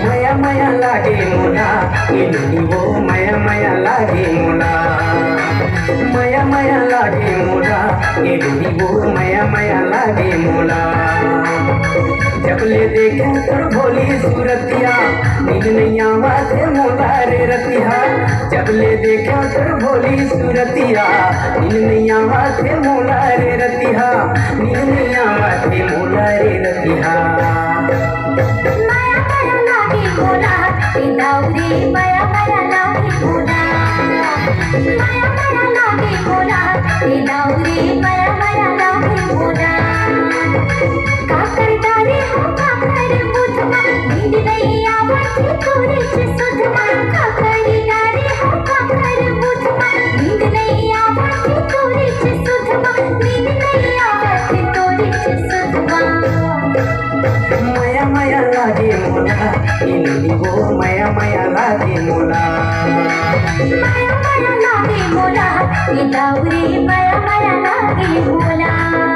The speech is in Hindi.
मया मया लागे मोला इलनी वो मया मया लागे मोला मया मया लागे मोला इलनी वो मया मया लागे मोला जब ले देखे तोर भोली सूरतिया नींद नहीं आवत मोला रे रतिया जब ले देखे तोर भोली सूरतिया नींद नहीं आवत मोला रे रतिया नींद नहीं आवत मोला रे रतिया माया माया लागे मोला दाऊरे माया माया लागे मोला माया माया लागे मोला दाऊरे माया माया लागे मोला का करता रे हो का कर मुझमा नींद नहीं आवत तोरीच सुधमा का करता रे हो का कर मुझमा नींद नहीं आवत तोरीच सुधमा नींद नहीं आवत तोरीच सुधमा मया मया लागे मोला इलनी वो मया मया लागे मोला माया माया लागे मोला दाऊरे माया माया लागे मोला।